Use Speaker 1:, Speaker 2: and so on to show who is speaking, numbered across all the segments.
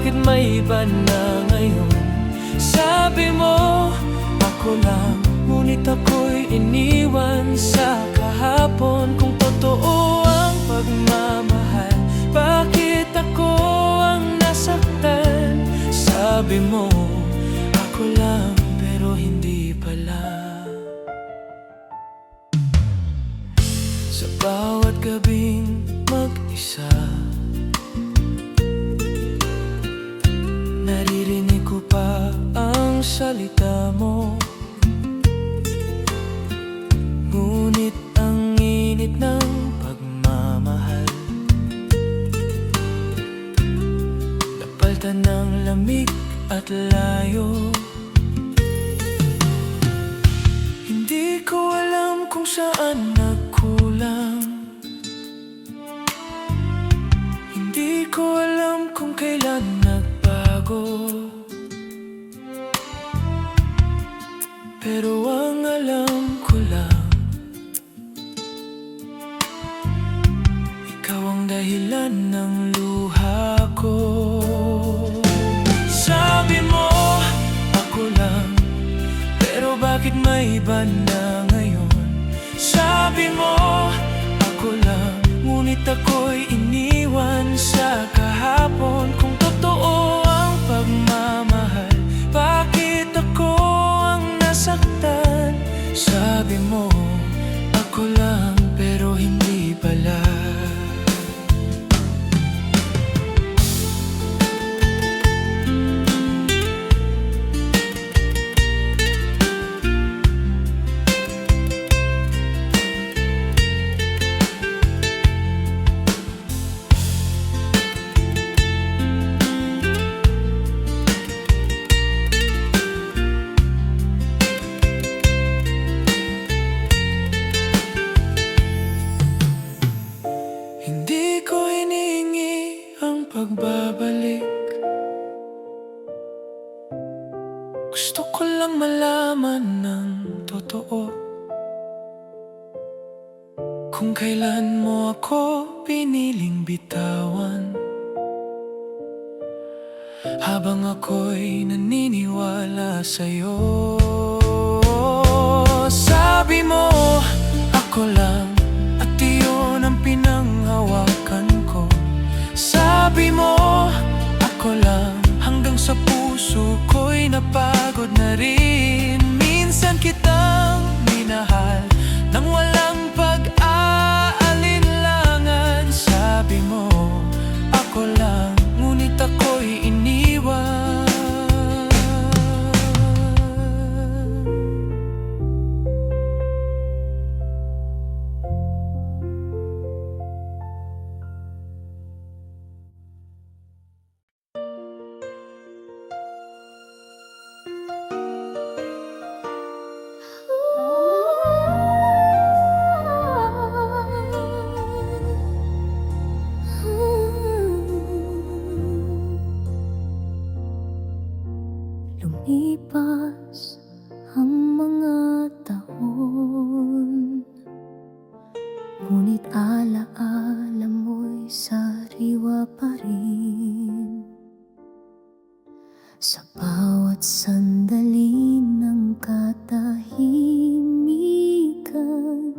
Speaker 1: bakit may iba na ngayon? Sabi mo, ako lang, ngunit ako'y iniwan sa kahapon. Kung totoo ang pagmamahal, bakit ako ang nasaktan? Sabi mo, ako lang, pero hindi pala. Sa bawat gabing mag-isa, naririnig ko pa ang salita mo. Ngunit ang init ng pagmamahal napalitan ng lamig at layo. Hindi ko alam kung saan nagkulang, hindi ko alam kung kailan nagbago. Pero ang alam ko lang, ikaw ang dahilan ng luha ko. Sabi mo, ako lang, pero bakit may iba na ngayon? Sabi mo, ako lang, ngunit ako'y iniwan sa kahapon. Kung totoo ang pagmamahal, bakit ako ang nasaktan? Sabi mo, ako lang, pero hindi pala. Pagbabalik, gusto ko lang malaman ng totoo kung kailan mo ako piniling bitawan, habang ako'y naniniwala sa'yo. Sabi mo, ako lang, at iyon ang pinanghawakan ko. Sabi mo, ako lang, hanggang sa puso ko'y napagod na rin. Minsan kitang minahal nang walang pag-aalinlangan. Sabi mo, ako lang, ngunit ako'y iniwan.
Speaker 2: Lumipas ang mga taon, ngunit alaala mo'y sariwa pa rin. Sa bawat sandali ng katahimikan,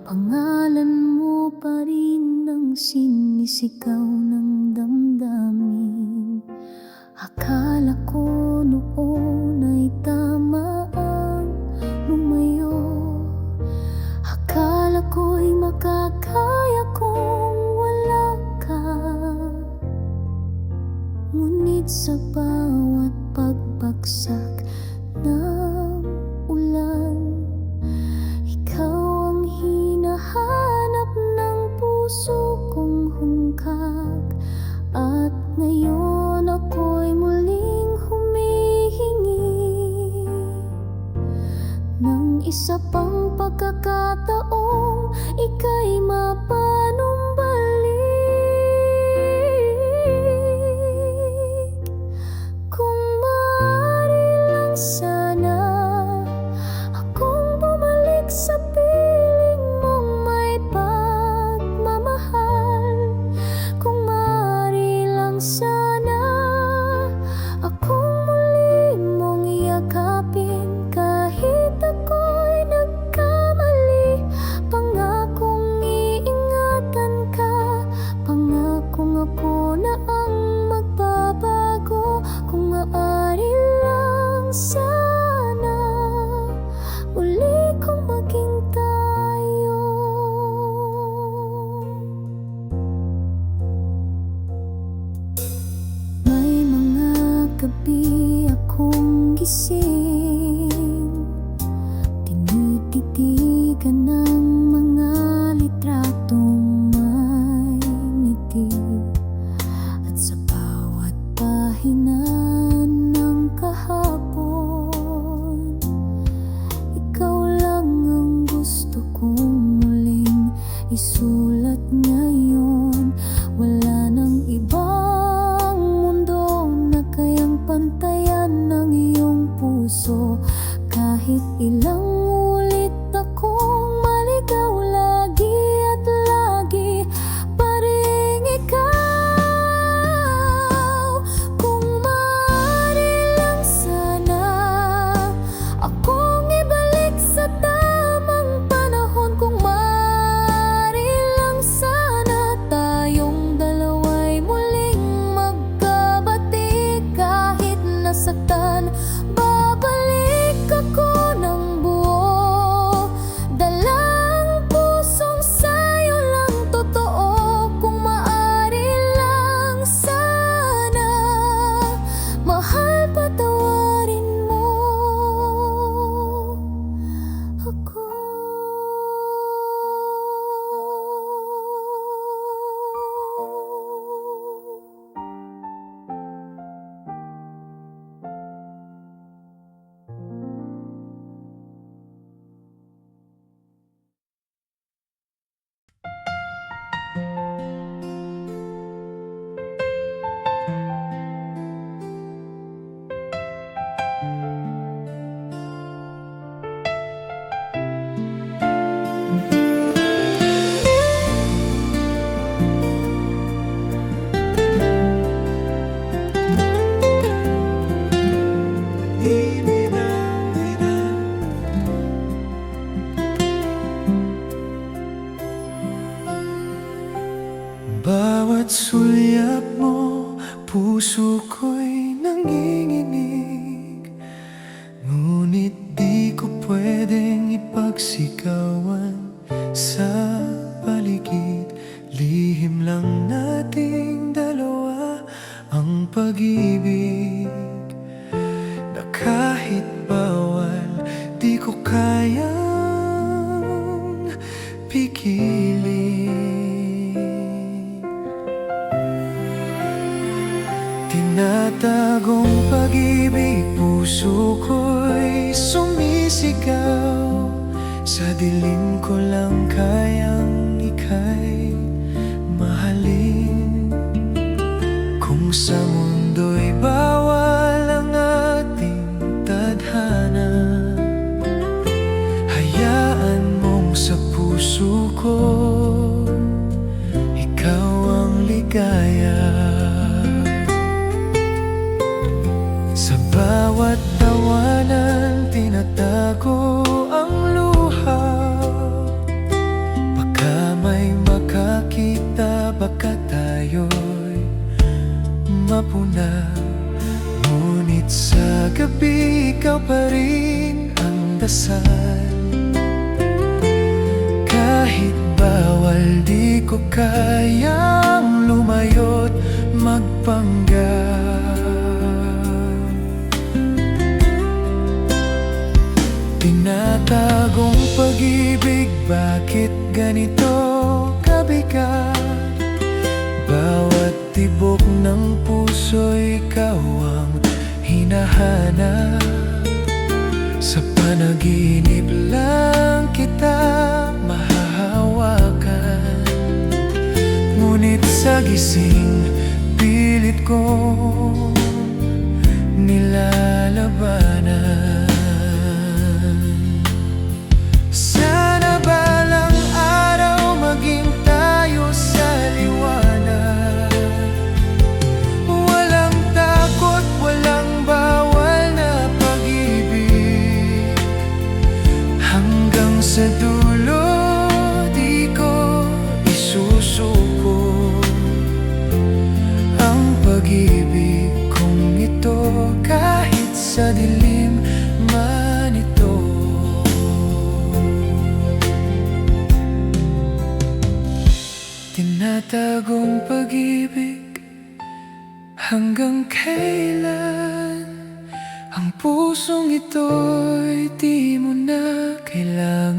Speaker 2: pangalan mo pa rin ang sinisigaw ng damdamin. Akala ko noon ay tama ang lumayo, akala ko'y makakaya kung wala ka. Ngunit sa bawat pagbagsak ng ulan, ikaw ang hinahanap ng puso kong hungkag. At ngayon ako'y muling humihingi ng isa pang pagkakataong ika'y mapanumbalik. Kung maaari lang sana akong bumalik sa piling mong may pagmamahal. Kung maaari lang sana titigan ng mga litratong may ngiti. At sa bawat pahina ng kahapon, ikaw lang ang gusto kong muling isulat ngayon. Wala nang ibang mundo na kayang pantayan ng iyong puso. Kahit ilang ulit akong maligaw, lagi at lagi pa ring ikaw. Kung maaari lang sana akong ibalik sa tamang panahon. Kung maaari lang sana tayong dalawa'y muling magkabati. Kahit nasaktan, babalik ako ng buo. Dalang pusong sa'yo lang totoo. Kung maaari lang sana, mahal, patawarin mo ako.
Speaker 1: Bawat sulyap mo, puso ko'y nanginginig. Ngunit di ko pwedeng ipagsigawan sa paligid. Lihim lang nating dalawa ang pag-ibig, na kahit bawal di ko kayang pigilin. Tinatagong pag-ibig, puso ko'y sumisigaw. Sa dilim ko lang kayang ika'y mahalin. Kung sa mundo'y bawal ang ating tadhana, hayaan mong sa puso ko ikaw ang ligaya. Sa bawat tawanan, tinatago ang luha. Baka may makakita, baka tayo'y mapuna. Ngunit sa gabi, ikaw pa rin ang dasal. Kahit bawal, di ko kayang lumayo't magpanggap. Tinatagong pag-ibig, bakit ganito kabigat? Bawat tibok ng puso'y ikaw ang hinahanap. Sa panaginip lang kita mahahawakan. Ngunit sa gising, pilit kong nilalabanan. Sana balang araw maging tayo sa liwanag. Walang takot, walang bawal na pag-ibig. Hanggang sa dulo, di ko isusuko ang pag-ibig kong ito. Kahit sa dilim man ito. Tinatagong pag-ibig, hanggang kailan ang pusong ito'y di mo na kailangan.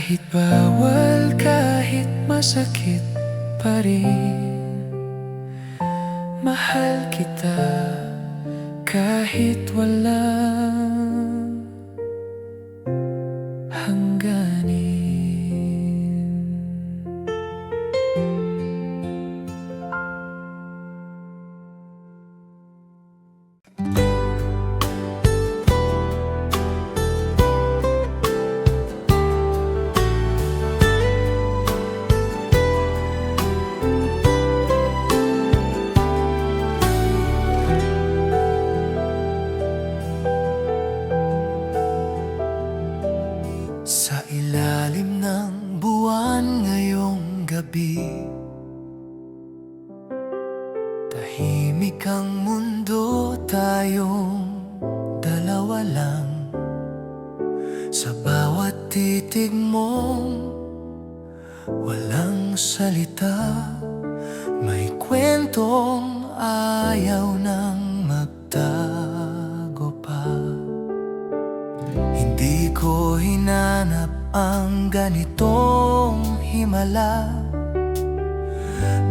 Speaker 1: Kahit bawal, kahit masakit pa rin, mahal kita kahit walang hangganin. Sa ilalim ng buwan ngayong gabi, tahimik ang mundo, tayong dalawa lang. Sa bawat titig mong walang salita, may kwentong ayaw nang magtago pa. Hindi ko hinanap ang ganitong himala,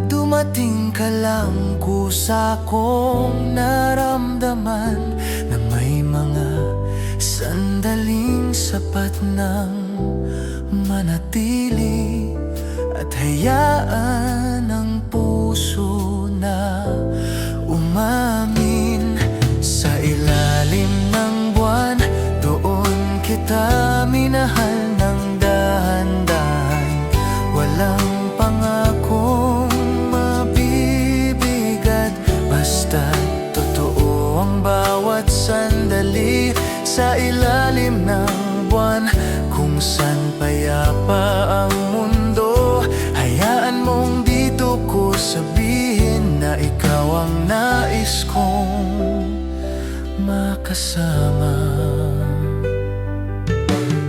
Speaker 1: dumating ka lang, kusa kong naramdaman na may mga sandaling sapat ng manatili at hayaan ang puso na umamin. Sa ilalim ng buwan, doon kita minahal ng dahan-dahan, walang pangakong mabibigat, basta totoo ang bawat sandali. Sa ilalim ng buwan, kung saan payapa ang mundo, hayaan mong dito ko sabihin na ikaw ang nais kong makasama.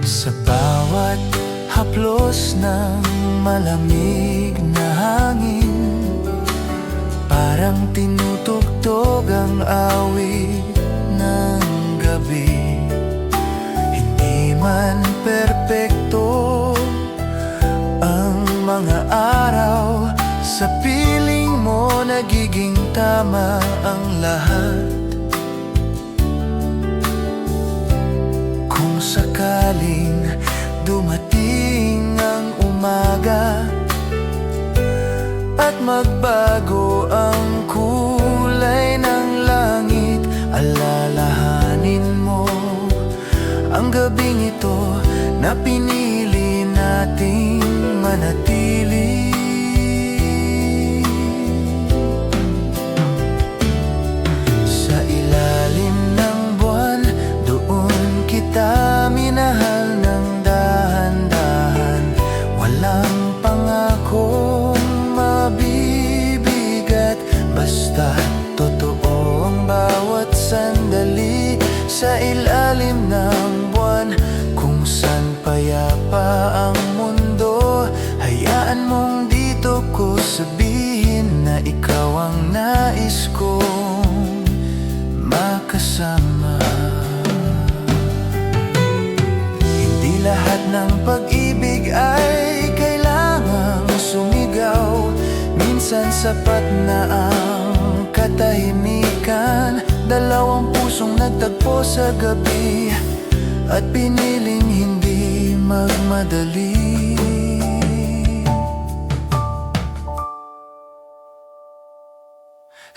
Speaker 1: Sa bawat haplos ng malamig na hangin, parang tinutugtog ang awit ng gabi. Hindi man perpekto ang mga araw, sa piling mo nagiging tama ang lahat. Kung sakaling dumating ang umaga at magbago ang kulay ng langit, alalahanin mo ang gabing ito na pinili nating manatili. Sa ilalim ng buwan, doon kita minahal ng dahan-dahan, walang pangakong mabibigat, basta totoo ang bawat sandali. Sa ilalim ng buwan, kung saan payapa ang mundo, hayaan mong dito ko sabihin na ikaw ang nais kong makasama. Hindi lahat ng pag-ibig ay kailangang sumigaw, minsan sapat na ang katahimikan. Dalawang pusong nagtagpo sa gabi at piniling hindi magmadali.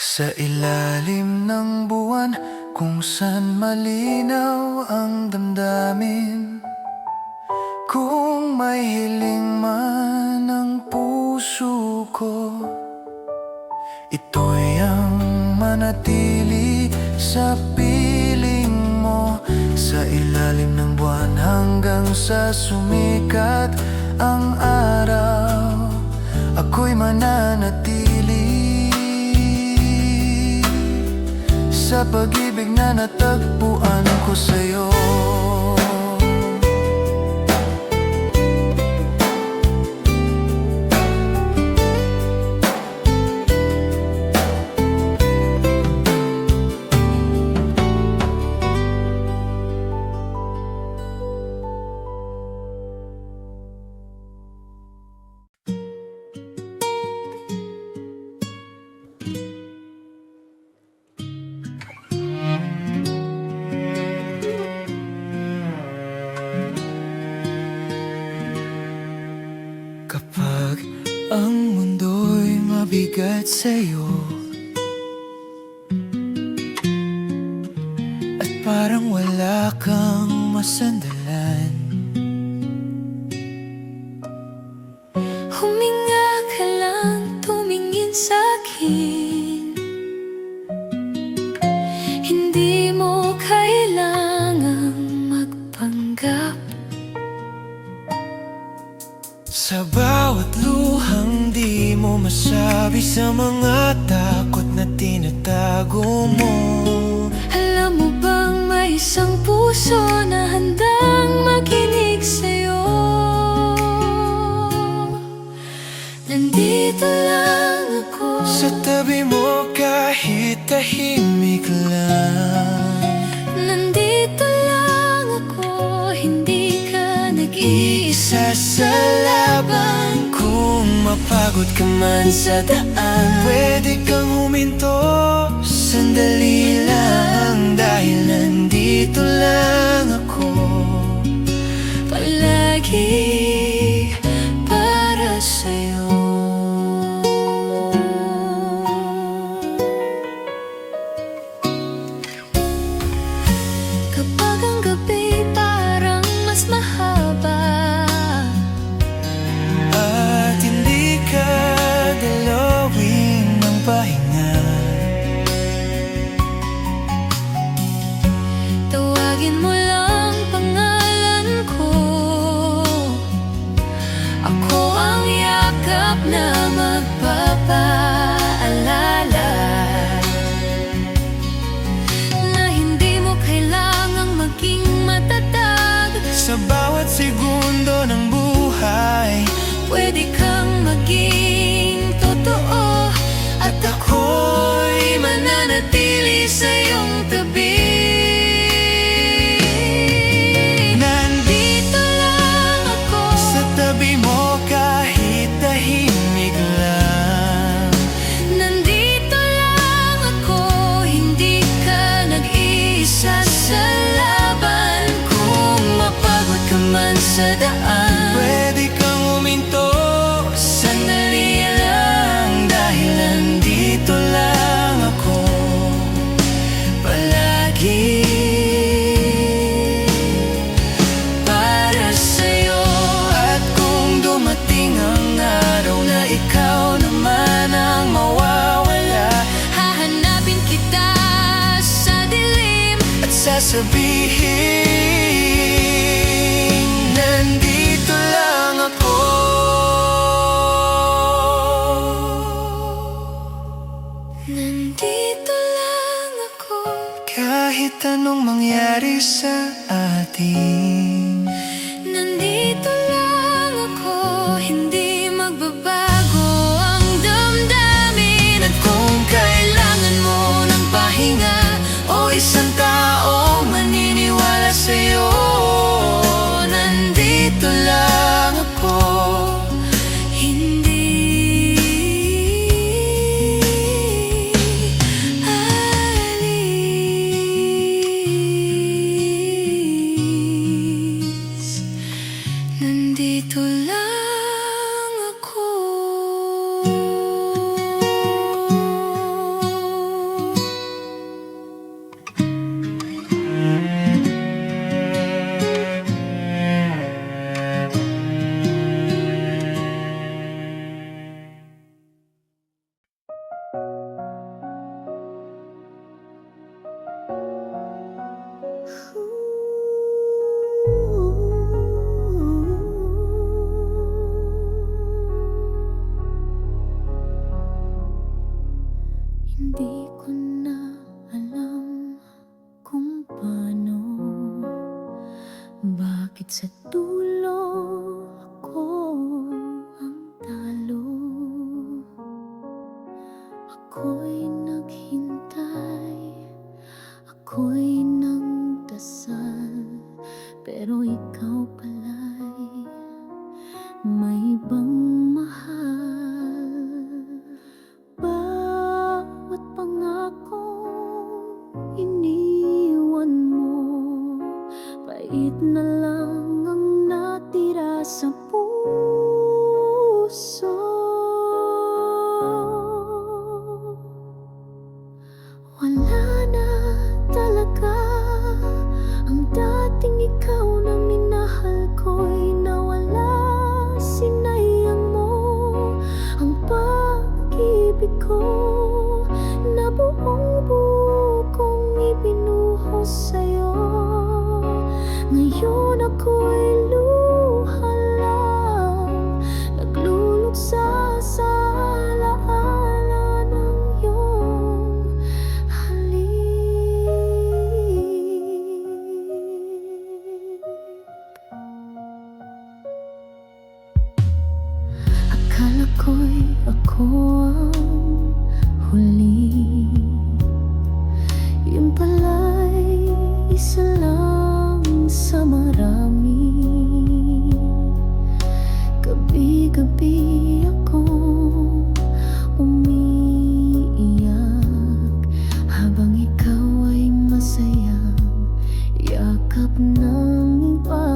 Speaker 1: Sa ilalim ng buwan, kung saan malinaw ang damdamin, kung may hiling man ang puso ko, ito'y ang manatili sa piling mo. Sa ilalim ng buwan hanggang sa sumikat ang araw, ako'y mananatili sa pag-ibig na natagpuan ko sa'yo. bigat sa'yo. At parang wala kang masandalan.
Speaker 2: Huminga ka lang, tumingin sa'kin. Hindi mo kailangang magpanggap.
Speaker 1: Sa bawat luhang di mo masabi, sa mga takot na tinatago mo,
Speaker 2: Alam mo bang may isang puso na handang makinig sa'yo? Nandito lang ako,
Speaker 1: sa tabi mo kahit tahimik lang.
Speaker 2: nandito lang ako, hindi ka nag-iisa
Speaker 1: Sa laban, kung mapagod ka man sa daan, pwede kang huminto, sandali lang. Dahil nandito lang ako,
Speaker 2: palagi para sa'yo. Kapag ang gabi parang mas mahaba,
Speaker 1: at hindi ka dalawin ng pahinga,
Speaker 2: tawagin mo lang pangalan ko. Ako ang yakap na magpapaalala na hindi mo kailangang maging matatag.
Speaker 1: sa bawat segundo ng buhay,
Speaker 2: Pwede kang maging totoo, at ako'y mananatili sa iyong tabi. Nandito lang ako,
Speaker 1: sa tabi mo kahit tahimik lang.
Speaker 2: nandito lang ako, hindi ka nag-iisa sa laban. Kung mapagod ka man sa daan,
Speaker 1: Pwede kang huminto,
Speaker 2: sandali lang.
Speaker 1: dahil nandito lang ako, palagi para sa'yo. At kung dumating ang araw na ikaw naman ang mawawala,
Speaker 2: Hahanapin kita sa dilim,
Speaker 1: at sasabihin, nandito lang ako.
Speaker 2: nandito lang ako.
Speaker 1: Kahit anong mangyari sa atin,
Speaker 2: Nandito lang ako, hindi magbabago ang damdamin.
Speaker 1: at kung kailangan mo ng pahinga o isang taong maniniwala sa'yo, nandito lang ako.
Speaker 2: Hindi aalis, nandito lang ako. Hindi ko na alam kung paano, bakit sa dulo ako ang talo. Ako'y naghintay, ako'y nagdasal, pero ikaw pala'y may ibang mahal. Bawat pangakong iniwan mo, pait na lang ang natira sa puso. ako'y luha lang, nagluluksa sa alaala ng iyong halik. Akala ko'y ako ang huli, yun pala'y isa lang sa marami. Gabi-gabi akong umiiyak habang ikaw ay masayang yakap ng iba.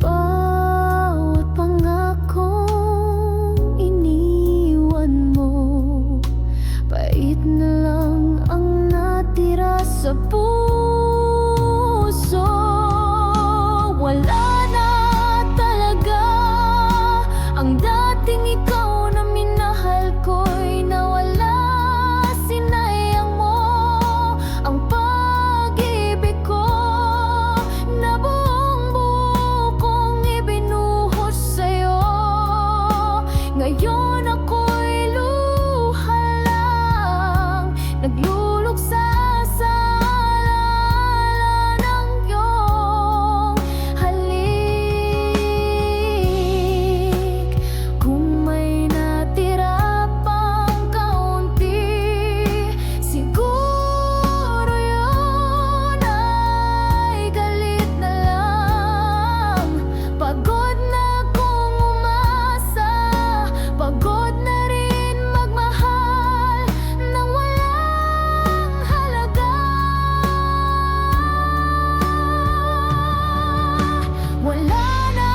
Speaker 2: Bawat pangakong iniwan mo, pait na lang ang natira sa puso. Wala na talaga ang dating ikaw na minahal ko'y nawala. Sinayang mo ang pag-ibig ko na buong buo kong ibinuhos sa'yo. Ngayon ako'y luha lang, nagluluksa sa alaala ng iyong halik. Kung may natira pang kaunti, siguro yun ay galit na lang. Pagod na akong umasa, pagod na rin magmahal nang walang halaga. Wala na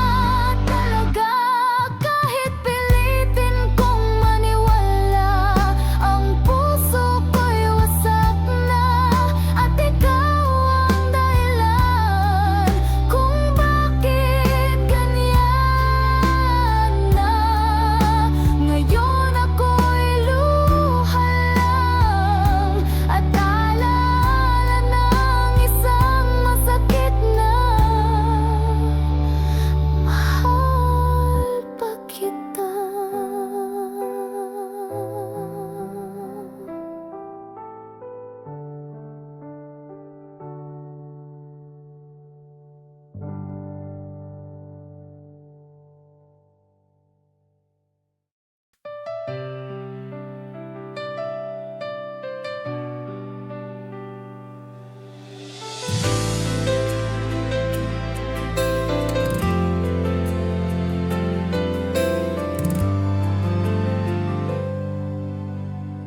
Speaker 2: talaga kahit pilitin kong maniwala. Ang puso ko'y wasak na at ikaw ang dahilan kung bakit ganyan na. Ngayon ako'y luha lang at alaala ng isang masakit na mahal pa kita.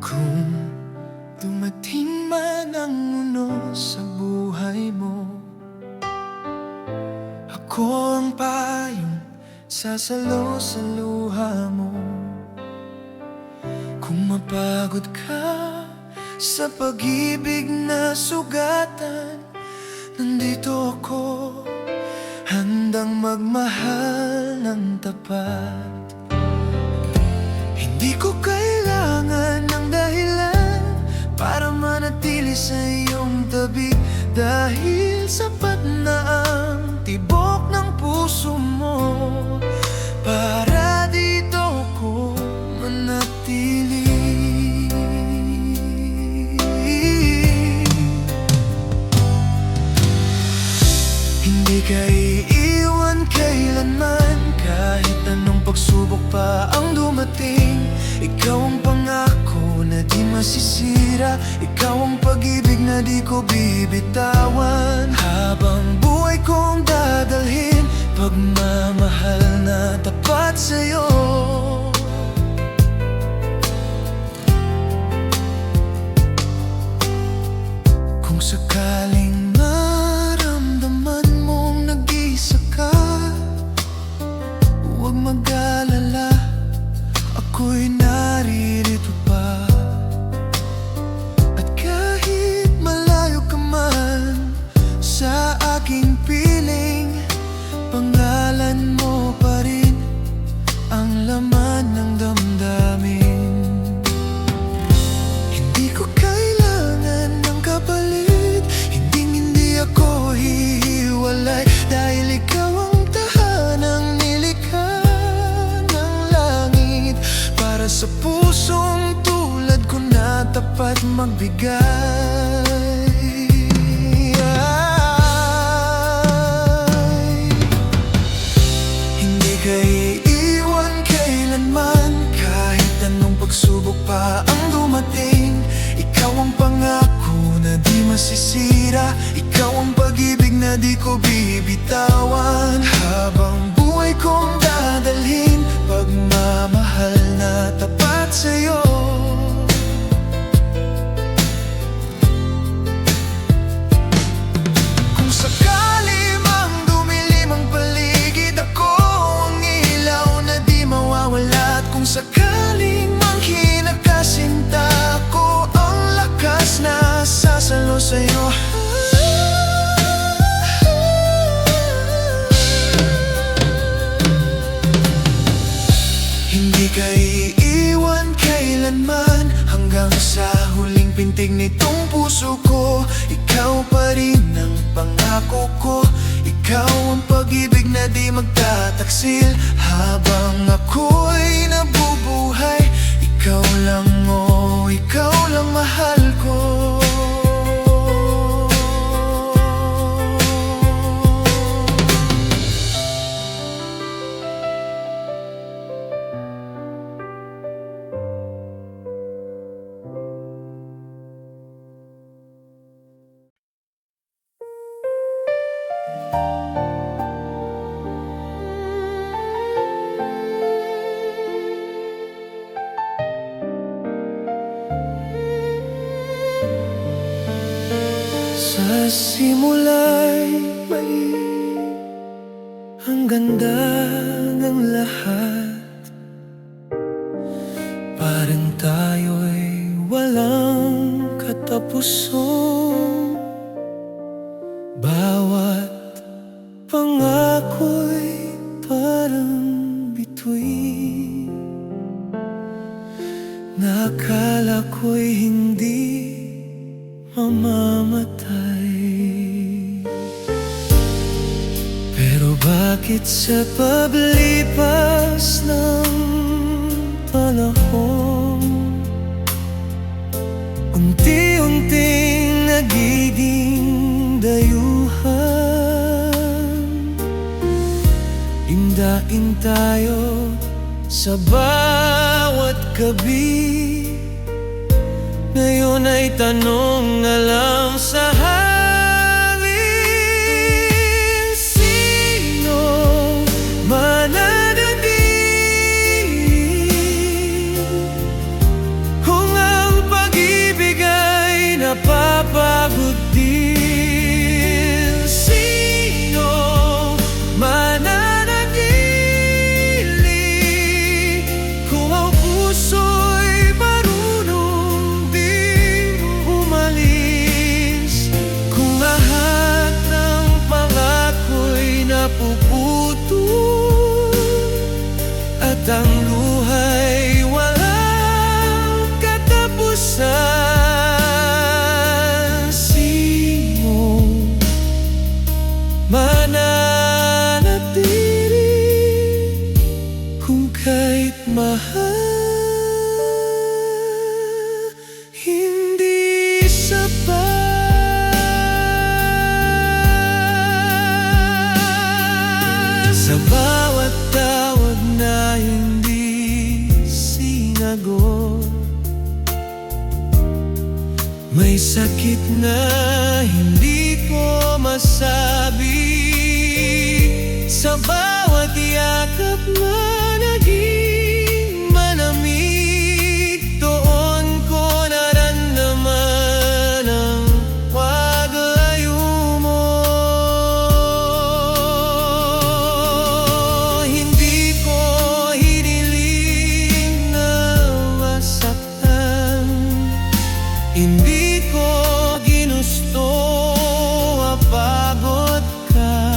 Speaker 1: Kung dumating man ang unos sa buhay mo, ako ang payong sasalo sa luha mo. Kung mapagod ka sa pag-ibig na sugatan, nandito ako, handang magmahal ng tapat. Hindi ko kailangan ng dahilan para manatili sa iyong tabi, dahil sapat na ang tibok ng puso mo para dito ko manatili. Hindi ka iiwan kailanman, kahit anong pagsubok pa ang dumating. Ikaw ang pangako na di masisira, ikaw ang pag-ibig na di ko bibitawan. Habang buhay kong dadalhin, pagmamahal na tapat sa'yo. Kung sakaling maramdaman mong nag-iisa ka, huwag mag-alala, ako'y naririto pa. At kahit malayo ka man, sa pusong tulad ko na tapat magbigay. Hindi ka iiwan kailanman, kahit anong pagsubok pa ang dumating. Ikaw ang pangako na di masisira, ikaw ang pag-ibig na di ko bibitawan. Habang buhay kong dadalhin, pagmamahal na tapat sa'yo. Kung sakali mang dumilim ang paligid, ako ang ilaw na di mawawala. At kung sakaling mang kinakasinta ko, ang lakas na sasalo sa'yo. Hindi ka iiwan kailanman, hanggang sa huling pintig nitong puso ko. Ikaw pa rin ang pangako ko, ikaw ang pag-ibig na di magtataksil. Habang ako'y nabubuhay, ikaw lang, oh, ikaw lang mahal ko. Sa simula'y mali, ang ganda ng lahat. Parang tayo'y walang katapusan. Bawat pangako'y parang bituin, na akala ko'y hindi mamamatay. Pero bakit sa paglipas ng panahon, unti-unting nagiging dayuhan? Indain tayo sa bawat gabi, ngayon ay tanong na lang sa hangin. Sino mananatili kung ang pag-ibig ay napapagod din? Sino mananatili kung ang puso'y marunong din umalis? Kung lahat ng pangako'y napuputol at ang luha'y walang katapusan, sino mananatili kung kahit mahal hindi sapat? Sa bawat tawag na hindi sinagot, may sakit na hindi ko masabi. Sa bawat yakap na naging malamig, doon ko naramdaman ang paglayo mo. Hindi ko hiniling na masaktan, hindi ko ginusto mapagod ka.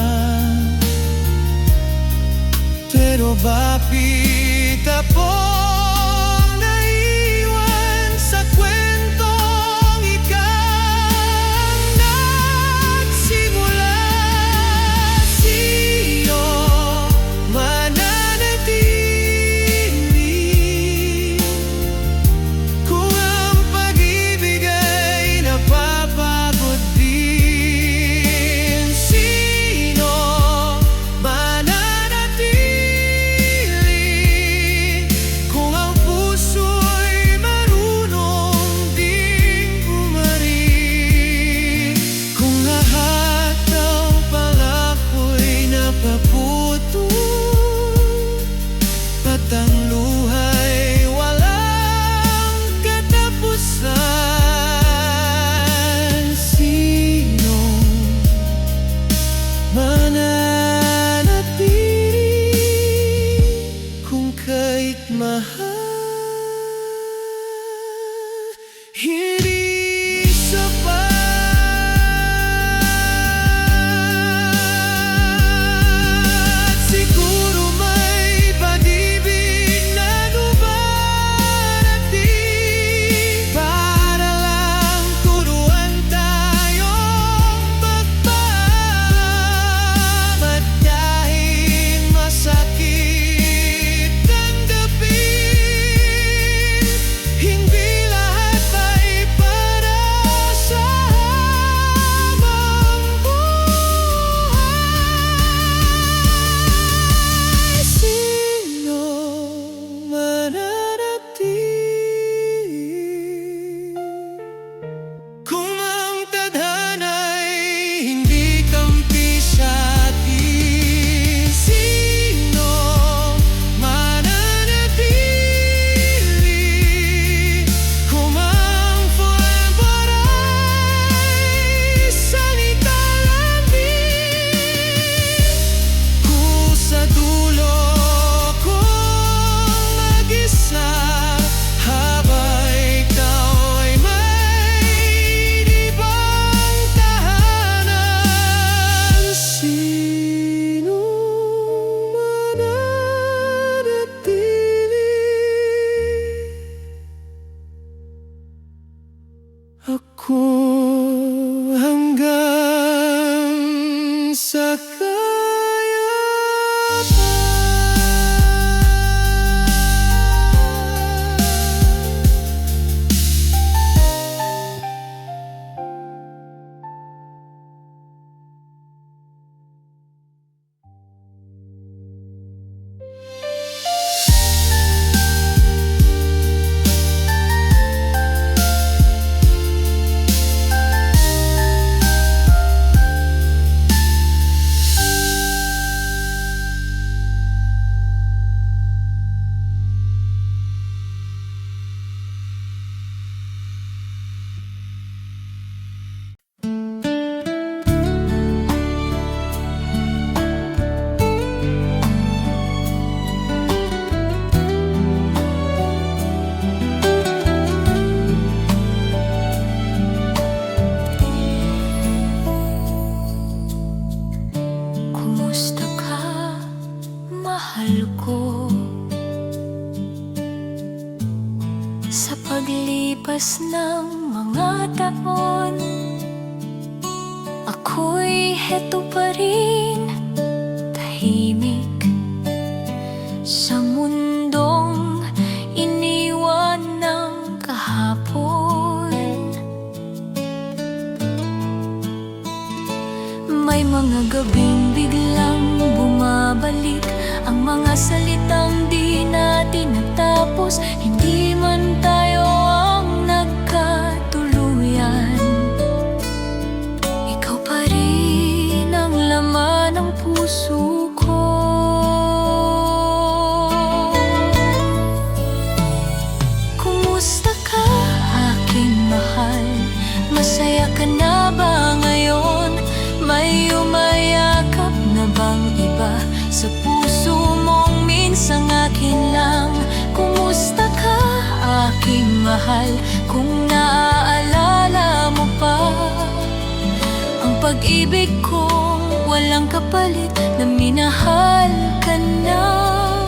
Speaker 1: Pero bakit akong naiwan sa kwentong ikaw nagsimula? Sino mananatili sa
Speaker 2: Kumusta ka, mahal ko? Sa paglipas ng mga taon, ako'y heto pa rin, tahimik sa mundong iniwan ng kahapon. May mga gabing biglang bumabalik, ang mga salitang di natin natapos. Hindi man tayo ang nagkatuluyan, ikaw pa rin ang laman ng puso ko. Kumusta ka, aking mahal? Masaya ka na ba ngayon? May umayakap na bang iba sa puso mong minsang akin lang? Kumusta ka, aking mahal? Kung naaalala mo pa ang pag-ibig kong walang kapalit, na minahal ka ng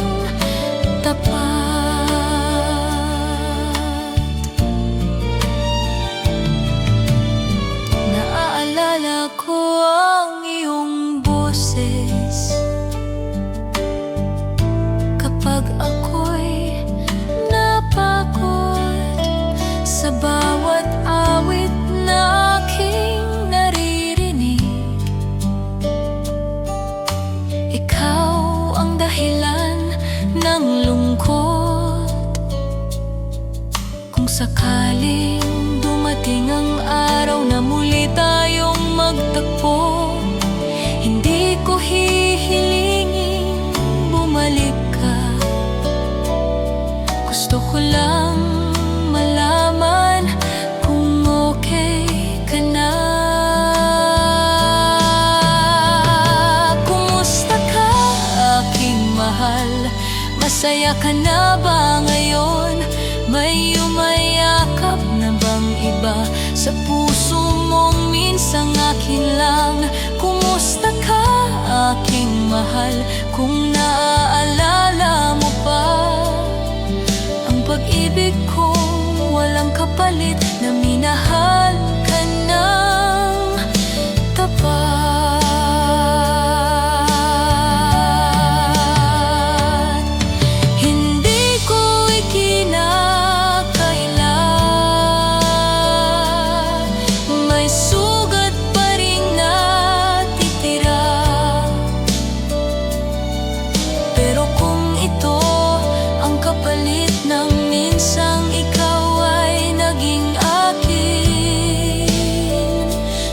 Speaker 2: tapat. Naaalala ko ang iyong boses kapag ako'y napagod sa bawat awit na aking naririnig. Ikaw ang dahilan ng lungkot. Kung sakaling dumating ang araw na muli tayong magtagpo, hindi ko hihilingin bumalik ka. Gusto ko lang malaman kung okay ka na. Kumusta ka, aking mahal? Masaya ka na ba ngayon? May umayakap na bang iba sa puso mong minsang akin lang? Kumusta ka, aking mahal? Kung naaalala mo pa ang pag-ibig kong walang kapalit, na minahal ka ng tapat. Hindi ko ikinakaila, may sugat pa rin natitira. Pero kung ito ang kapalit ng minsang ikaw ay naging akin,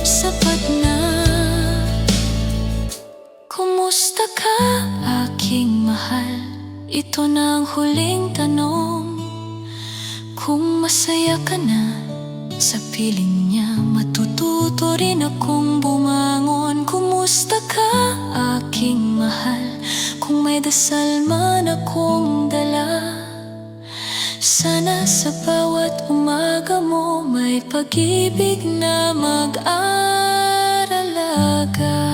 Speaker 2: sapat na. Kumusta ka, aking mahal? Ito na ang huling tanong. Kung masaya ka na sa piling niya, matututo rin akong bumangon. Kumusta ka, aking mahal? Kung may dasal man akong dala, sana sa bawat umaga mo may pag-ibig na mag-aaralaga.